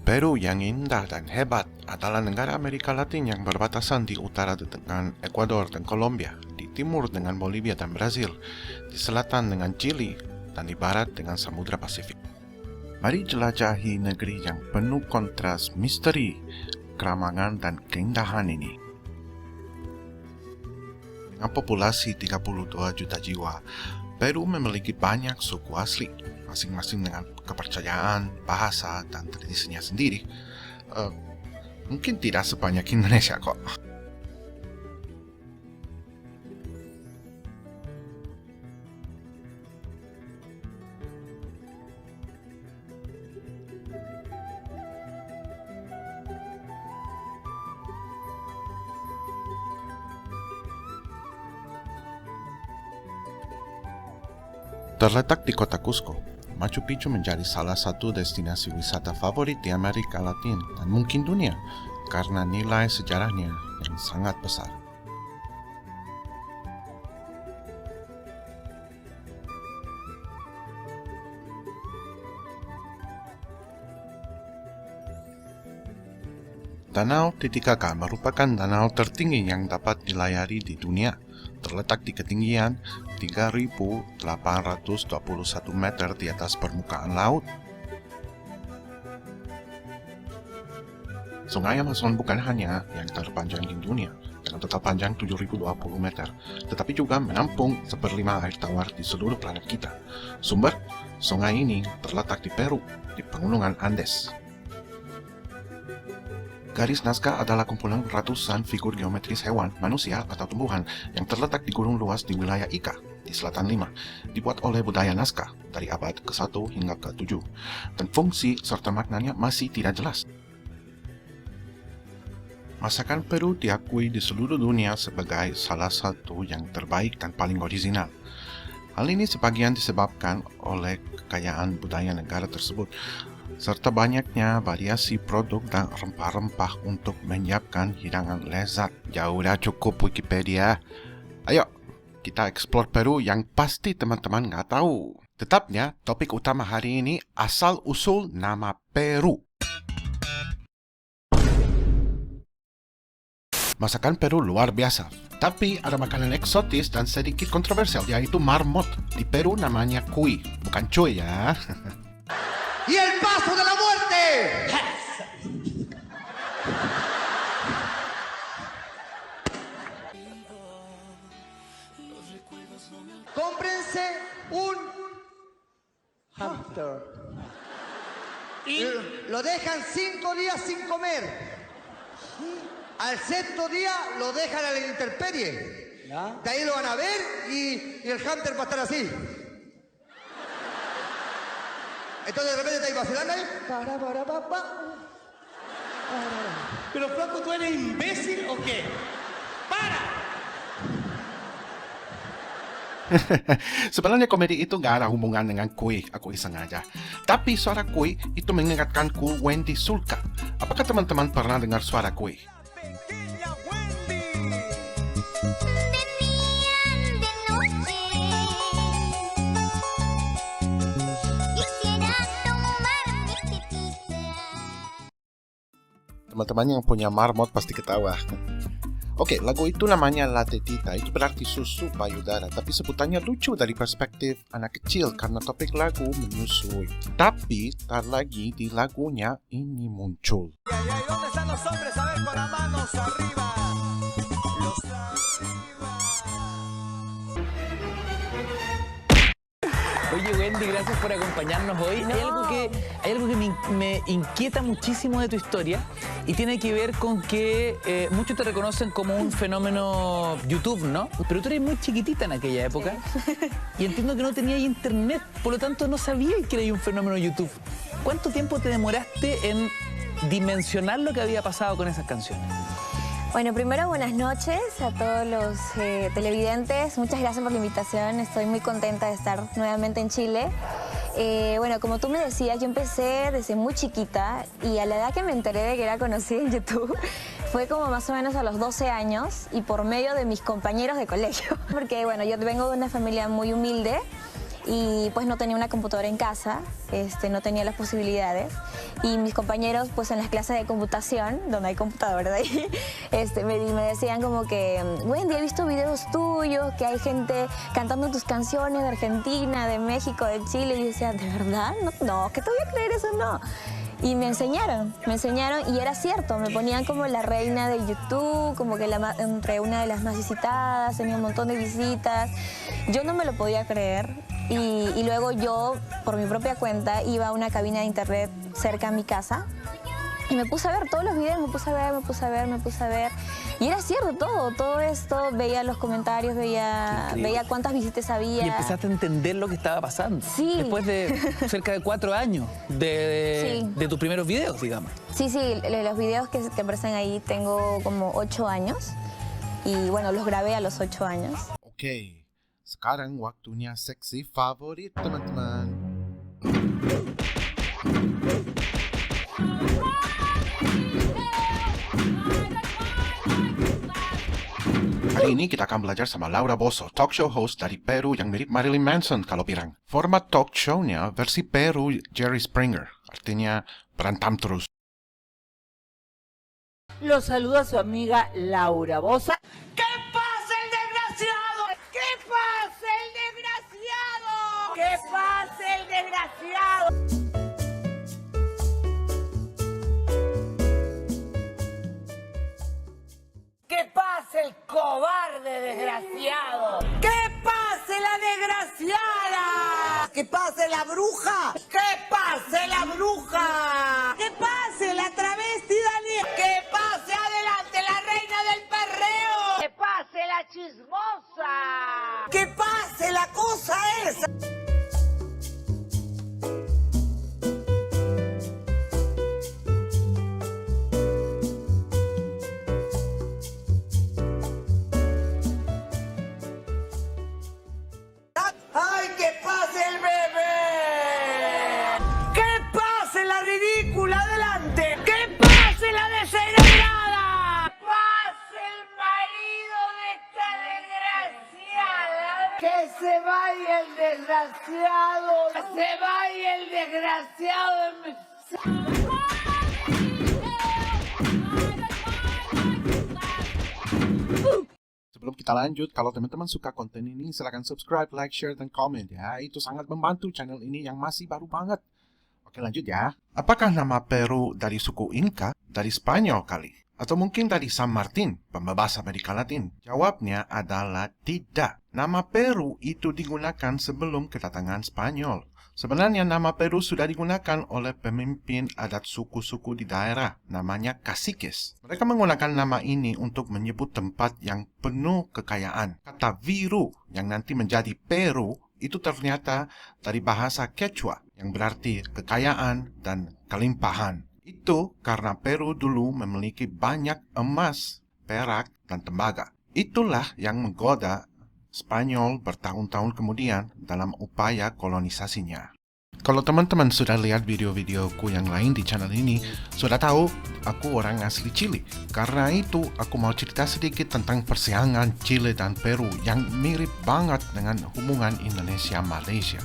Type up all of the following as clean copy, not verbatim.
Peru yang indah dan hebat adalah negara Amerika Latin yang berbatasan di utara dengan Ekuador dan Kolombia, di timur dengan Bolivia dan Brasil, di selatan dengan Chili, dan di barat dengan Samudra Pasifik. Mari jelajahi negeri yang penuh kontras misteri, keramahan, dan keindahan ini. Dengan populasi 32 juta jiwa, Peru memiliki banyak suku asli, masing-masing dengan kepercayaan, bahasa, dan tradisinya sendiri. Mungkin tidak sebanyak Indonesia kok. Terletak di kota Cusco, Machu Picchu menjadi salah satu destinasi wisata favorit di Amerika Latin dan mungkin dunia karena nilai sejarahnya yang sangat besar. Danau Titicaca merupakan danau tertinggi yang dapat dilayari di dunia. Terletak di ketinggian 3.821 meter di atas permukaan laut. Sungai Amazon bukan hanya yang terpanjang di dunia, dengan total panjang 7.020 meter, tetapi juga menampung 1/5 air tawar di seluruh planet kita. Sumber sungai ini terletak di Peru, di pegunungan Andes. Garis Nazca adalah kumpulan ratusan figur geometris hewan, manusia, atau tumbuhan yang terletak di gunung luas di wilayah Ica, di Selatan 5, dibuat oleh budaya Nazca dari abad ke-1 hingga ke-7, dan fungsi serta maknanya masih tidak jelas. Masakan Peru diakui di seluruh dunia sebagai salah satu yang terbaik dan paling orisinal. Hal ini sebagian disebabkan oleh kekayaan budaya negara tersebut, serta banyaknya variasi produk dan rempah-rempah untuk menyiapkan hidangan lezat. Ya udah cukup Wikipedia. Ayo, kita eksplor Peru yang pasti teman-teman nggak tahu. Tetapnya, topik utama hari ini asal-usul nama Peru. Masakan Peru luar biasa, tapi ada makanan eksotis dan sedikit kontroversial, yaitu marmot. Di Peru namanya cuy, bukan cuy ya. ¡Y el paso de la muerte! Cómprense un hamster. Y lo dejan 5 días sin comer. Al 6º día lo dejan a la intemperie. De ahí lo van a ver y el hamster va a estar así. Entonces de repente está ahí vacilando ahí. Pero flaco, ¿tú eres imbécil o qué? ¡Para! Sebenarnya komedi itu gak ada hubungan dengan kue, aku iseng aja. Tapi suara kue itu mengingatkanku Wendy Sulca. Apakah teman-teman pernah dengar suara kue? Teman-teman yang punya marmot pasti ketawa. Oke, lagu itu namanya La Tetita, itu berarti susu payudara, tapi sebutannya lucu dari perspektif anak kecil karena topik lagu menyusui. Tapi, tar lagi di lagunya ini muncul. Oye Wendy, gracias por acompañarnos hoy. No. Hay algo que me inquieta muchísimo de tu historia y tiene que ver con que muchos te reconocen como un fenómeno YouTube, ¿no? Pero tú eres muy chiquitita en aquella época y entiendo que no tenías internet, por lo tanto no sabías que eras un fenómeno YouTube. ¿Cuánto tiempo te demoraste en dimensionar lo que había pasado con esas canciones? Bueno, primero buenas noches a todos los televidentes. Muchas gracias por la invitación. Estoy muy contenta de estar nuevamente en Chile. Bueno, como tú me decías, yo empecé desde muy chiquita y a la edad que me enteré de que era conocida en YouTube fue como más o menos a los 12 años y por medio de mis compañeros de colegio. Porque bueno, yo vengo de una familia muy humilde y pues no tenía una computadora en casa, no tenía las posibilidades. Y mis compañeros pues en las clases de computación, donde hay computadoras ahí, me decían como que, Wendy, he visto videos tuyos, que hay gente cantando tus canciones de Argentina, de México, de Chile. Y yo decía, ¿de verdad? No, ¿qué te voy a creer eso? No. Y me enseñaron y era cierto, me ponían como la reina de YouTube, como que entre una de las más visitadas, tenía un montón de visitas. Yo no me lo podía creer y luego yo, por mi propia cuenta, iba a una cabina de internet cerca a mi casa y me puse a ver todos los videos, me puse a ver. Y era cierto todo esto, veía los comentarios, veía cuántas visitas había. Y empezaste a entender lo que estaba pasando. Sí. Después de cerca de 4 años de tus primeros videos, digamos. Sí, los videos que aparecen ahí tengo como 8 años. Y bueno, los grabé a los 8 años. Oke, sekarang waktunya seksi favorit teman-teman. Kali ini kita akan belajar sama Laura Bozzo, talk show host dari Peru yang mirip Marilyn Manson kalau bilang. Format talk show-nya versi Peru Jerry Springer, artinya berantem terus. Lo saluda su amiga Laura Bozzo. ¿Qué pasa el desgraciado? ¿Qué pasa el desgraciado? ¿Qué pasa el desgraciado? ¡Que pase el cobarde desgraciado! ¡Que pase la desgraciada! ¡Que pase la bruja! ¡Que pase la bruja! ¡Que pase la travesti Daniel! ¡Que pase adelante la reina del perreo! ¡Que pase la chismosa! ¡Que pase la cosa esa! ¡Ay, que pase el bebé! ¡Que pase la ridícula adelante! ¡Que pase la descerebrada! ¡Pase el marido de esta desgraciada! ¡Que se vaya el desgraciado! ¡Que se vaya el desgraciado de mi... Sebelum kita lanjut, kalau teman-teman suka konten ini, silakan subscribe, like, share, dan komen ya. Itu sangat membantu channel ini yang masih baru banget. Oke, lanjut ya. Apakah nama Peru dari suku Inca? Dari Spanyol kali? Atau mungkin dari San Martin, pembebas Amerika Latin? Jawabnya adalah tidak. Nama Peru itu digunakan sebelum kedatangan Spanyol. Sebenarnya nama Peru sudah digunakan oleh pemimpin adat suku-suku di daerah, namanya caciques. Mereka menggunakan nama ini untuk menyebut tempat yang penuh kekayaan. Kata Viru yang nanti menjadi Peru itu ternyata dari bahasa Quechua yang berarti kekayaan dan kelimpahan. Itu karena Peru dulu memiliki banyak emas, perak, dan tembaga. Itulah yang menggoda Spanyol bertahun-tahun kemudian dalam upaya kolonisasinya. Kalau teman-teman sudah lihat video-videoku yang lain di channel ini, sudah tahu aku orang asli Chile. Karena itu, aku mau cerita sedikit tentang persaingan Chile dan Peru yang mirip banget dengan hubungan Indonesia-Malaysia.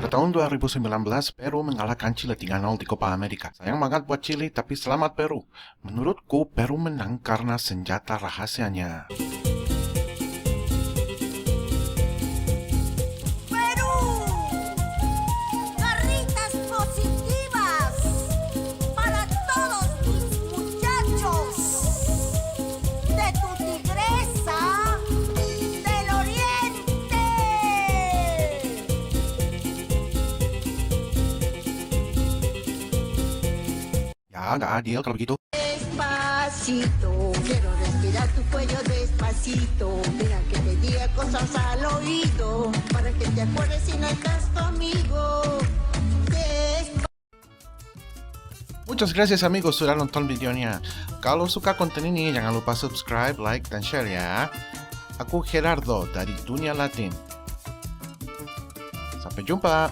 Pada tahun 2019, Peru mengalahkan Chile 3-0 di Copa America. Sayang banget buat Chile, tapi selamat Peru. Menurutku, Peru menang karena senjata rahasianya. Para todos mis muchachos de tu nggak adil kalau begitu. Despacito, quiero respirar tu cuello despacito. Deja que te diga cosas al oído, para que te acuerdes si no estás conmigo. Muchas gracias amigos sudah nonton videonya. Kalau suka konten ini jangan lupa subscribe, like, dan share ya. Aku Gerardo dari Dunia Latin. Sampai jumpa.